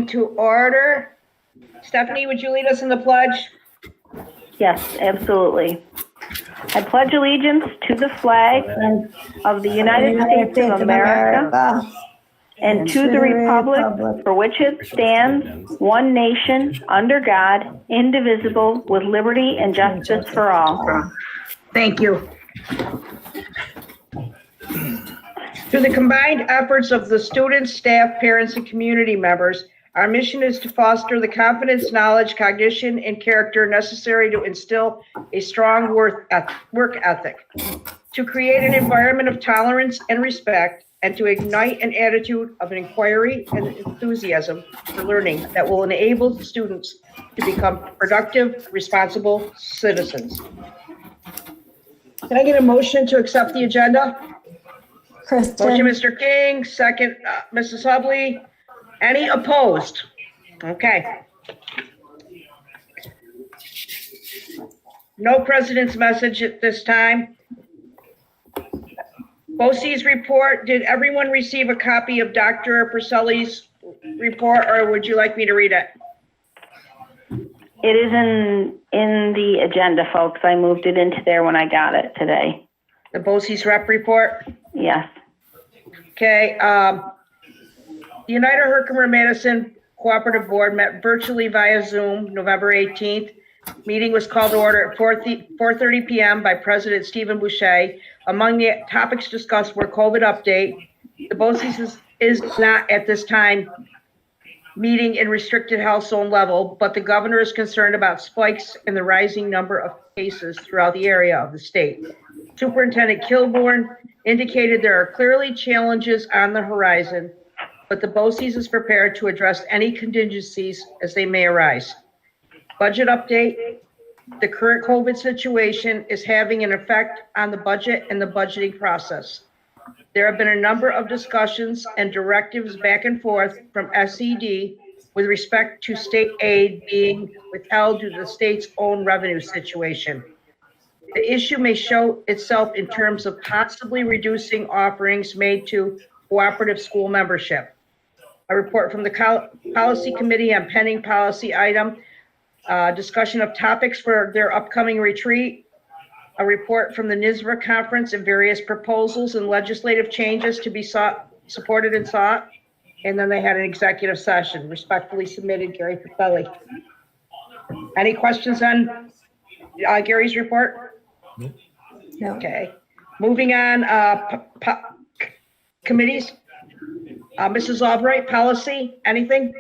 To order. Stephanie, would you lead us in the pledge? Yes, absolutely. I pledge allegiance to the flag of the United States of America and to the republic for which it stands, one nation, under God, indivisible, with liberty and justice for all. Thank you. Through the combined efforts of the students, staff, parents, and community members, our mission is to foster the confidence, knowledge, cognition, and character necessary to instill a strong work ethic, to create an environment of tolerance and respect, and to ignite an attitude of inquiry and enthusiasm for learning that will enable students to become productive, responsible citizens. Can I get a motion to accept the agenda? Kristen. Motion, Mr. King, second, Mrs. Hubley. Any opposed? Okay. No president's message at this time. BOCES report, did everyone receive a copy of Dr. Purcell's report, or would you like me to read it? It is in the agenda, folks. I moved it into there when I got it today. The BOCES rep report? Yes. Okay, the United Herkimer Madison Cooperative Board met virtually via Zoom November 18th. Meeting was called to order at 4:30 p.m. by President Stephen Boucher. Among the topics discussed were COVID update. The BOCES is not at this time meeting in restricted health zone level, but the governor is concerned about spikes in the rising number of cases throughout the area of the state. Superintendent Kilborn indicated there are clearly challenges on the horizon, but the BOCES is prepared to address any contingencies as they may arise. Budget update. The current COVID situation is having an effect on the budget and the budgeting process. There have been a number of discussions and directives back and forth from SED with respect to state aid being withheld due to the state's own revenue situation. The issue may show itself in terms of possibly reducing offerings made to cooperative school membership. A report from the policy committee on pending policy item, discussion of topics for their upcoming retreat, a report from the NISBA conference and various proposals and legislative changes to be supported and sought. And then they had an executive session. Respectfully submitted, Gary Purcell. Any questions on Gary's report? No. Okay. Moving on, committees. Mrs. Albright, policy, anything?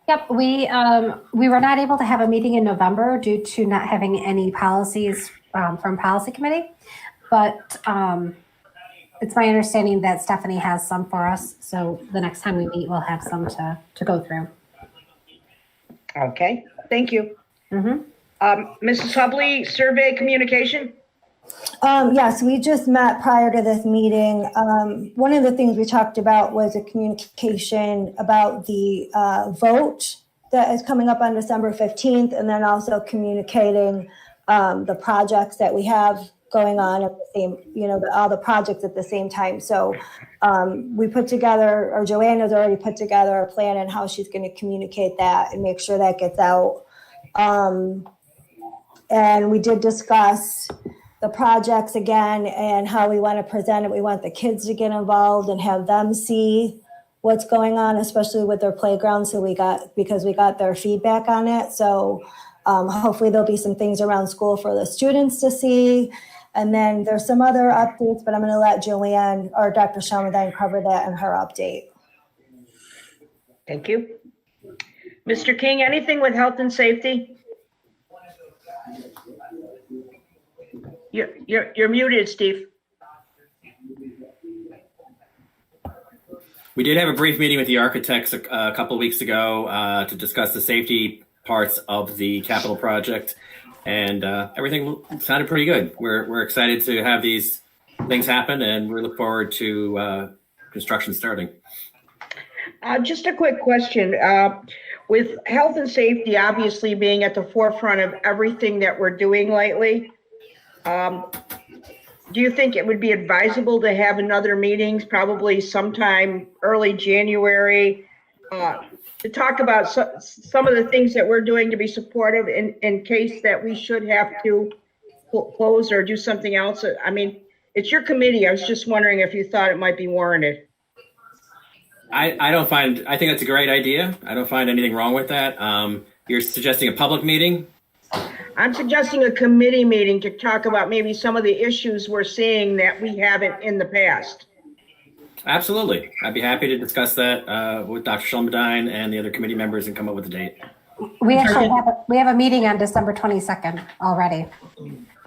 Yep, we were not able to have a meeting in November due to not having any policies from policy committee, but it's my understanding that Stephanie has some for us. So the next time we meet, we'll have some to go through. Okay, thank you. Mm-hmm. Mrs. Hubley, survey communication? Yes, we just met prior to this meeting. One of the things we talked about was a communication about the vote that is coming up on December 15th, and then also communicating the projects that we have going on at the same, all the projects at the same time. So we put together, or Joanne has already put together a plan on how she's going to communicate that and make sure that gets out. And we did discuss the projects again and how we want to present it. We want the kids to get involved and have them see what's going on, especially with their playground. Because we got their feedback on it. So hopefully there'll be some things around school for the students to see. And then there's some other updates, but I'm going to let Joanne or Dr. Shelmadine cover that in her update. Thank you. Mr. King, anything with health and safety? You're muted, Steve. We did have a brief meeting with the architects a couple of weeks ago to discuss the safety parts of the capital project, and everything sounded pretty good. We're excited to have these things happen, and we look forward to construction starting. Just a quick question. With health and safety obviously being at the forefront of everything that we're doing lately, do you think it would be advisable to have another meeting, probably sometime early January, to talk about some of the things that we're doing to be supportive in case that we should have to close or do something else. I mean, it's your committee. I was just wondering if you thought it might be warranted. I think that's a great idea. I don't find anything wrong with that. You're suggesting a public meeting? I'm suggesting a committee meeting to talk about maybe some of the issues we're seeing that we haven't in the past. Absolutely. I'd be happy to discuss that with Dr. Shelmadine and the other committee members and come up with a date. We actually have a meeting on December 22nd already.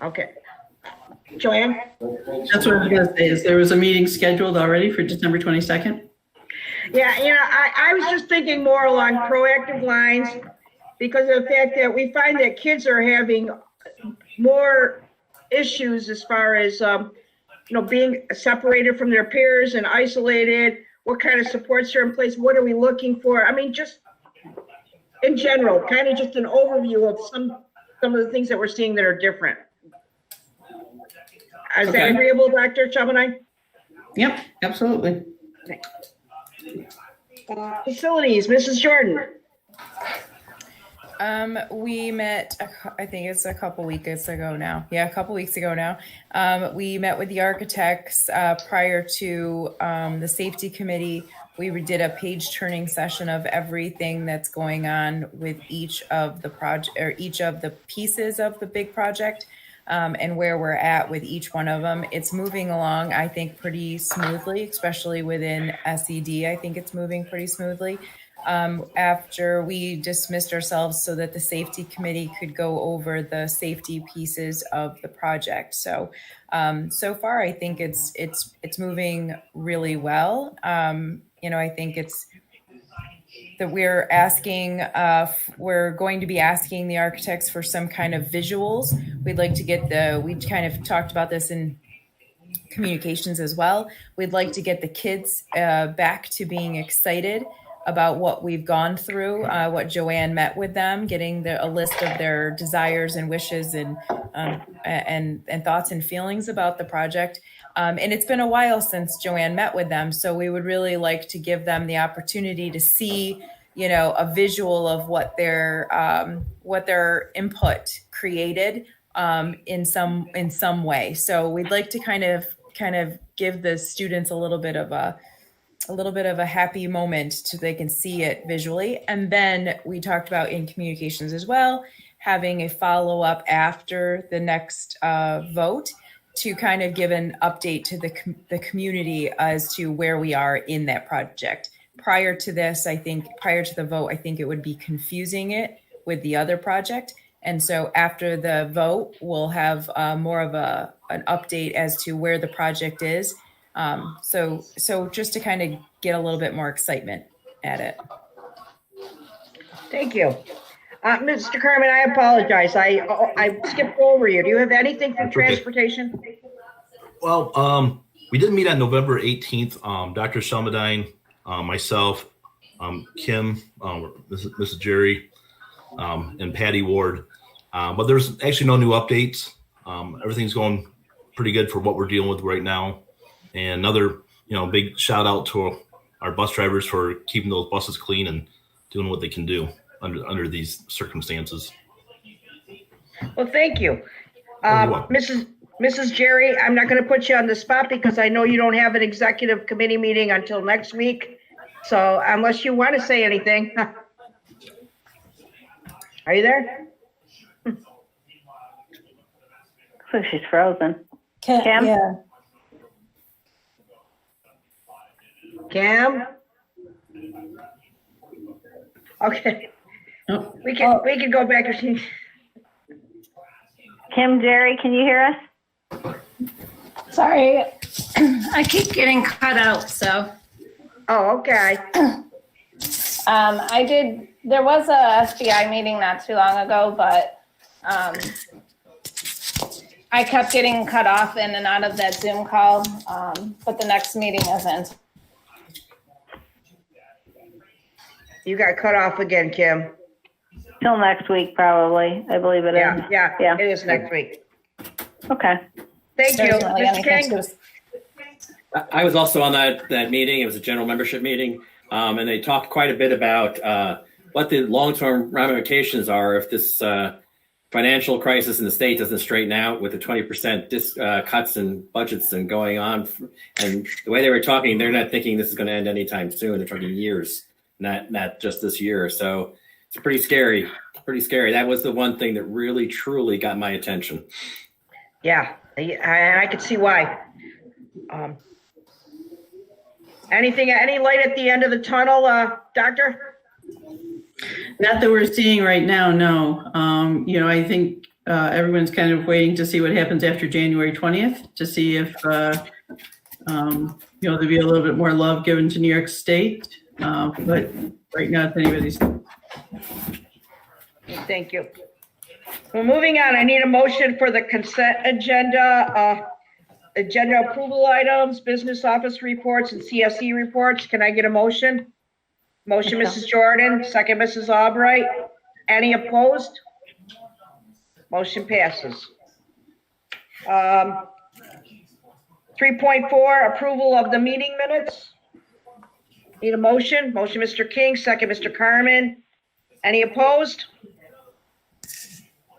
Okay. Joanne? That's what I was going to say, is there was a meeting scheduled already for December 22nd? Yeah, I was just thinking more along proactive lines because of the fact that we find that kids are having more issues as far as, being separated from their peers and isolated. What kind of supports are in place? What are we looking for? I mean, just in general, kind of just an overview of some of the things that we're seeing that are different. Is that agreeable, Dr. Chabanine? Yep, absolutely. Facilities, Mrs. Jordan. We met, I think it's a couple weeks ago now. Yeah, a couple weeks ago now. We met with the architects prior to the safety committee. We did a page turning session of everything that's going on with each of the project or each of the pieces of the big project. And where we're at with each one of them. It's moving along, I think, pretty smoothly, especially within SED. I think it's moving pretty smoothly. After we dismissed ourselves so that the safety committee could go over the safety pieces of the project. So, so far, I think it's moving really well. I think it's that we're going to be asking the architects for some kind of visuals. We'd like to get we kind of talked about this in communications as well. We'd like to get the kids back to being excited about what we've gone through, what Joanne met with them, getting a list of their desires and wishes and thoughts and feelings about the project. And it's been a while since Joanne met with them, so we would really like to give them the opportunity to see, a visual of what their input created in some way. So we'd like to kind of give the students a little bit of a happy moment so they can see it visually. And then we talked about in communications as well, having a follow-up after the next vote to kind of give an update to the community as to where we are in that project. Prior to the vote, I think it would be confusing it with the other project. And so after the vote, we'll have more of an update as to where the project is. So just to kind of get a little bit more excitement at it. Thank you. Mr. Carmen, I apologize. I skipped over you. Do you have anything from transportation? Well, we did meet on November 18th. Dr. Shelmadine, myself, Kim, Mrs. Jerry, and Patty Ward. But there's actually no new updates. Everything's going pretty good for what we're dealing with right now. And another, big shout out to our bus drivers for keeping those buses clean and doing what they can do under these circumstances. Well, thank you. You're welcome. Mrs. Jerry, I'm not going to put you on the spot because I know you don't have an executive committee meeting until next week. So unless you want to say anything. Are you there? So she's frozen. Kim? Yeah. Cam? Okay. Oh. We can go back to Kim, Jerry, can you hear us? Sorry, I keep getting cut out, so. Oh, okay. There was a SBI meeting not too long ago, but I kept getting cut off in and out of that Zoom call, but the next meeting isn't. You got cut off again, Kim. Till next week, probably. I believe it is. Yeah, Yeah. it is next week. Okay. Thank you. There isn't really Mr. anything King? to- I was also on that meeting. It was a general membership meeting. and they talked quite a bit about what the long-term ramifications are if this financial crisis in the state doesn't straighten out with the 20% cuts in budgets and going on. And the way they were talking, they're not thinking this is going to end anytime soon. They're talking years, not just this year. So it's pretty scary. Pretty scary. That was the one thing that really, truly got my attention. Yeah, I could see why. Any light at the end of the tunnel, Doctor? Not that we're seeing right now, no. I think everyone's kind of waiting to see what happens after January 20th to see if, there'll be a little bit more love given to New York State. But right now, it's anybody's. Thank you. Well, moving on, I need a motion for the consent agenda, agenda approval items, business office reports, and CSE reports. Can I get a motion? Motion, Mrs. Jordan, second, Mrs. Albright. Any opposed? Motion passes. 3.4, approval of the meeting minutes. Need a motion? Motion, Mr. King, second, Mr. Carmen. Any opposed?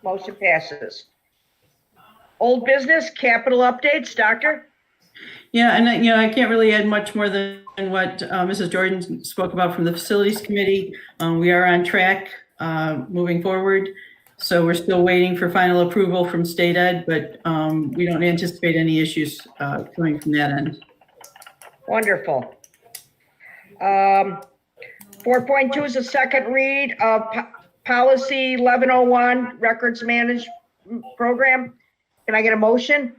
Motion passes. Old business, capital updates, Doctor? Yeah, and I can't really add much more than what Mrs. Jordan spoke about from the Facilities Committee. We are on track moving forward. So we're still waiting for final approval from State Ed, but we don't anticipate any issues coming from that end. Wonderful. 4.2 is a second read of Policy 1101, Records Management Program. Can I get a motion?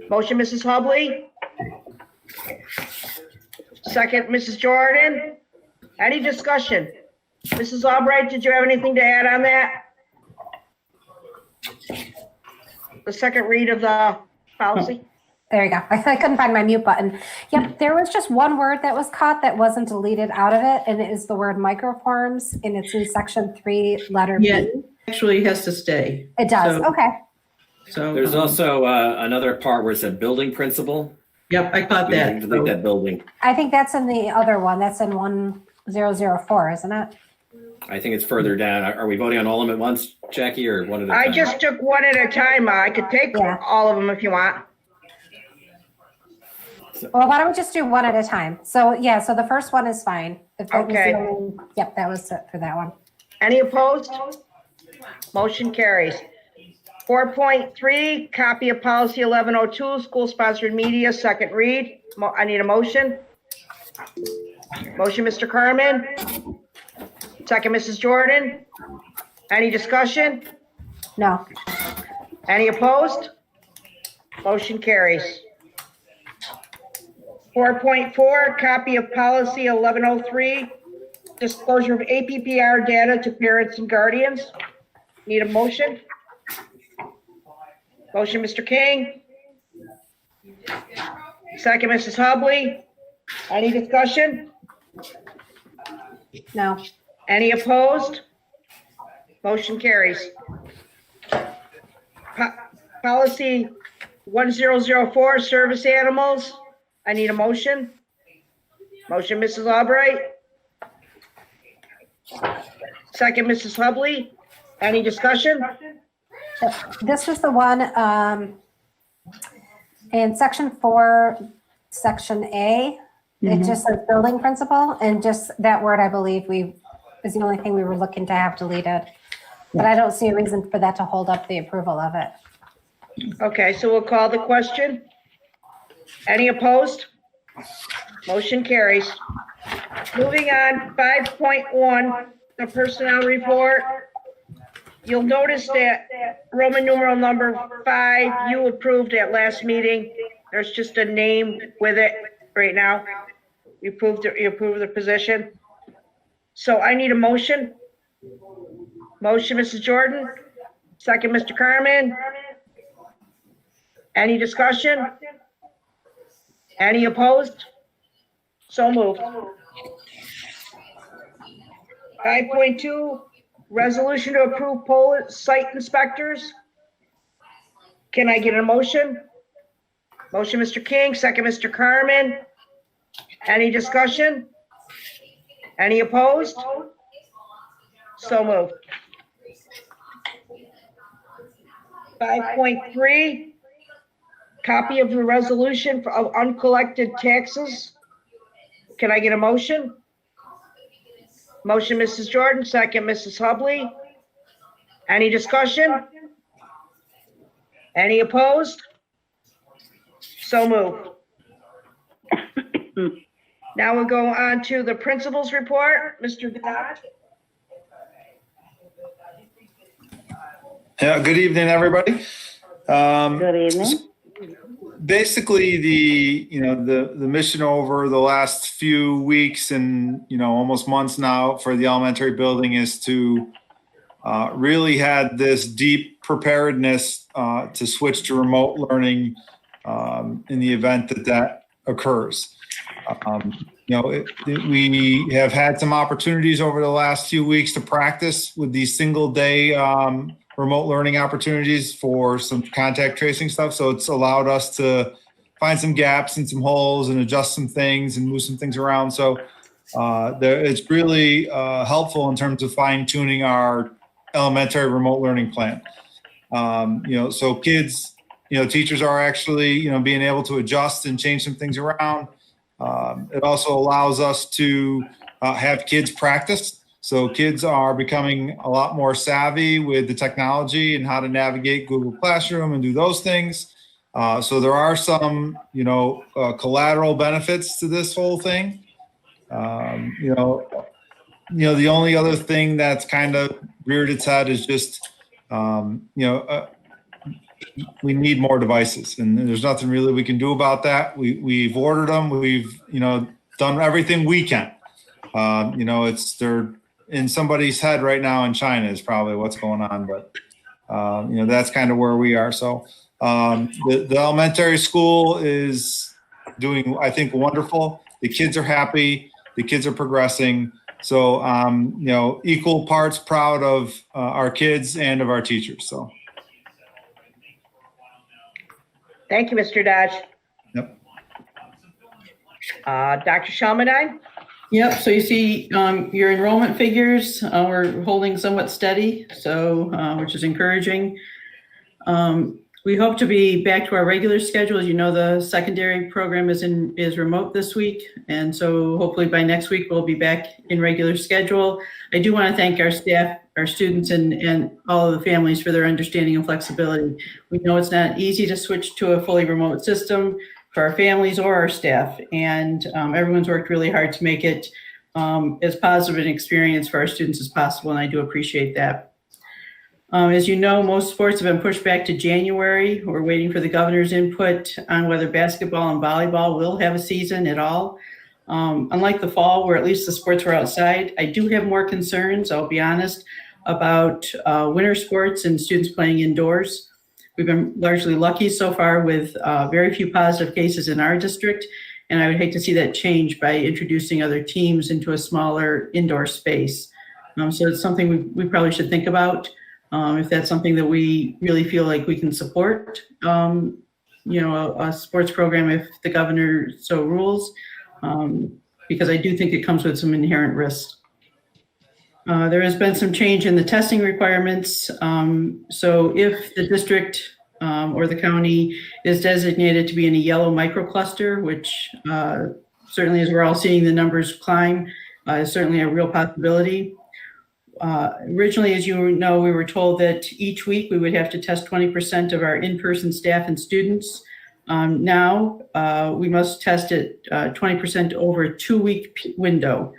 Motion, Mrs. Hubley. Second, Mrs. Jordan. Any discussion? Mrs. Albright, did you have anything to add on that? The second read of the policy? There you go. I couldn't find my mute button. Yep, there was just one word that was caught that wasn't deleted out of it, and it is the word microforms, and it's in section 3, letter Yeah, B. actually it has to stay. It does. So- Okay. So There's also another part where it said building principal. Yep, I caught We that. need to delete that building. I think that's in the other one. That's in 1004, isn't it? I think it's further down. Are we voting on all of them at once, Jackie, or one at a time? I just took one at a time. I could take Yeah. all of them if you want. Well, why don't we just do one at a time? So, yeah, so the first one is fine. If that was the Okay. only- Yep, that was it for that one. Any opposed? Motion carries. 4.3, copy of policy 1102, school-sponsored media, second read. I need a motion. Motion, Mr. Carmen. Second, Mrs. Jordan. Any discussion? No. Any opposed? Motion carries. 4.4, copy of policy 1103, disclosure of APPR data to parents and guardians. Need a motion? Motion, Mr. King. Second, Mrs. Hubley. Any discussion? No. Any opposed? Motion carries. Policy 1004, service animals. I need a motion. Motion, Mrs. Albright. Second, Mrs. Hubley. Any discussion? This is the one in section 4, section A. It just says building principal, and just that word, I believe, is the only thing we were looking to have deleted. But I don't see a reason for that to hold up the approval of it. Okay, so we'll call the question. Any opposed? Motion carries. Moving on, 5.1, the personnel report. You'll notice that Roman numeral number 5, you approved at last meeting. There's just a name with it right now. You approved the position. So I need a motion. Motion, Mrs. Jordan. Second, Mr. Carmen. Any discussion? Any opposed? So moved. 5.2, resolution to approve poll site inspectors. Can I get a motion? Motion, Mr. King, second, Mr. Carmen. Any discussion? Any opposed? So moved. 5.3, copy of the resolution of uncollected taxes. Can I get a motion? Motion, Mrs. Jordan, second, Mrs. Hubley. Any discussion? Any opposed? So moved. Now we'll go on to the principal's report. Mr. Dodge? Yeah, good evening, everybody. Good evening. Basically, the mission over the last few weeks and, almost months now for the elementary building is to really had this deep preparedness to switch to remote learning in the event that occurs. We have had some opportunities over the last few weeks to practice with these single day remote learning opportunities for some contact tracing stuff. So it's allowed us to find some gaps and some holes and adjust some things and move some things around. So it's really helpful in terms of fine tuning our elementary remote learning plan. So kids, teachers are actually, being able to adjust and change some things around. It also allows us to have kids practice. So kids are becoming a lot more savvy with the technology and how to navigate Google Classroom and do those things. So there are some, collateral benefits to this whole thing. The only other thing that's kind of reared its head is just, we need more devices, and there's nothing really we can do about that. We've ordered them. We've, done everything we can. They're in somebody's head right now in China is probably what's going on, but that's kind of where we are. So the elementary school is doing, I think, wonderful. The kids are happy. The kids are progressing. So, equal parts proud of our kids and of our teachers. So. Thank you, Mr. Dodge. Yep. Dr. Shalmadine? Yep, so you see your enrollment figures, we're holding somewhat steady, so which is encouraging. We hope to be back to our regular schedule. As you know, the secondary program is remote this week, and so hopefully by next week we'll be back in regular schedule. I do want to thank our staff, our students, and all of the families for their understanding and flexibility. We know it's not easy to switch to a fully remote system for our families or our staff, and everyone's worked really hard to make it as positive an experience for our students as possible, and I do appreciate that. As you know, most sports have been pushed back to January. We're waiting for the governor's input on whether basketball and volleyball will have a season at all. Unlike the fall, where at least the sports were outside, I do have more concerns, I'll be honest, about winter sports and students playing indoors. We've been largely lucky so far with very few positive cases in our district, and I would hate to see that change by introducing other teams into a smaller indoor space. So it's something we probably should think about. If that's something that we really feel like we can support, a sports program if the governor so rules, because I do think it comes with some inherent risks. There has been some change in the testing requirements. So if the district or the county is designated to be in a yellow microcluster, which certainly as we're all seeing the numbers climb, is certainly a real possibility. Originally, as you know, we were told that each week we would have to test 20% of our in-person staff and students. Now we must test it 20% over a 2-week window.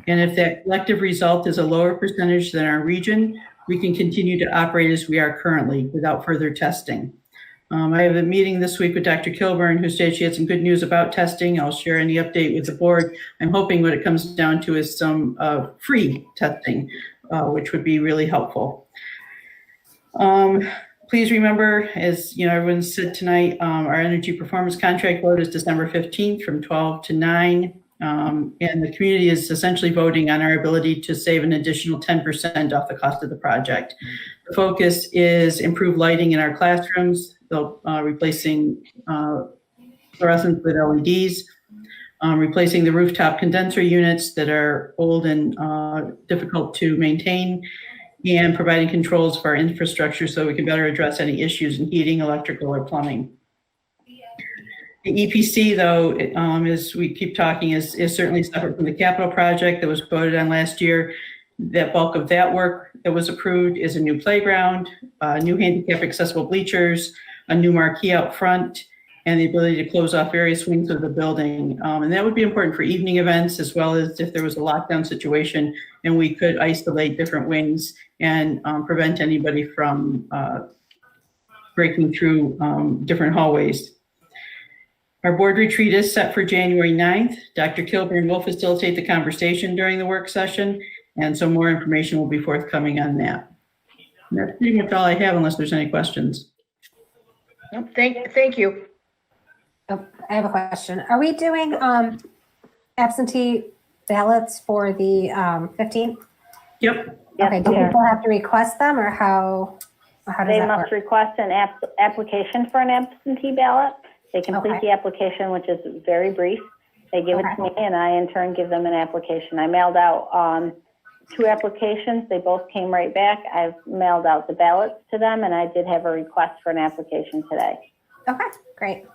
And if that collective result is a lower percentage than our region, we can continue to operate as we are currently without further testing. I have a meeting this week with Dr. Kilburn, who said she had some good news about testing. I'll share any update with the board. I'm hoping what it comes down to is some free testing, which would be really helpful. Please remember, as everyone said tonight, our energy performance contract vote is December 15th from 12 to 9. And the community is essentially voting on our ability to save an additional 10% off the cost of the project. The focus is improved lighting in our classrooms, replacing fluorescents with LEDs. replacing the rooftop condenser units that are old and difficult to maintain, and providing controls for our infrastructure so we can better address any issues in heating, electrical, or plumbing. The EPC, though, as we keep talking, is certainly separate from the capital project that was voted on last year. That bulk of that work that was approved is a new playground, new handicap accessible bleachers, a new marquee out front, and the ability to close off various wings of the building. And that would be important for evening events, as well as if there was a lockdown situation and we could isolate different wings and prevent anybody from breaking through different hallways. Our board retreat is set for January 9th. Dr. Kilburn will facilitate the conversation during the work session, and so more information will be forthcoming on that. And that's pretty much all I have, unless there's any questions. Nope, thank you. Oh, I have a question. Are we doing absentee ballots for the 15th? Yep. Okay, do Yes, people have to request them, or how does they that must work? request an application for an absentee ballot. They complete Okay. the application, which is very brief. They give it to me, and I in turn give them an application. I mailed out 2 applications. They both came right back. I've mailed out the ballots to them, and I did have a request for an application today. Okay, great.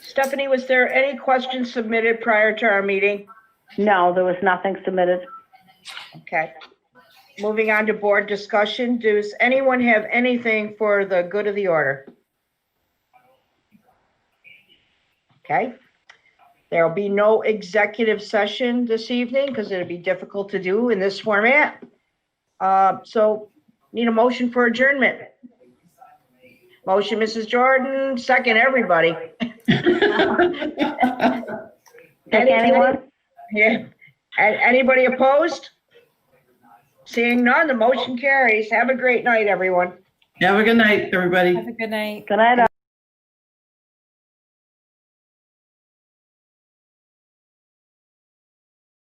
Stephanie, was there any questions submitted prior to our meeting? No, there was nothing submitted. Okay. Moving on to board discussion. Does anyone have anything for the good of the order? Okay. There'll be no executive session this evening because it'll be difficult to do in this format. So need a motion for adjournment. Motion, Mrs. Jordan, second, everybody. Anyone? Yeah. Anybody opposed? Seeing none, the motion carries. Have a great night, everyone. Have a good night, everybody. Have a good night. Good night.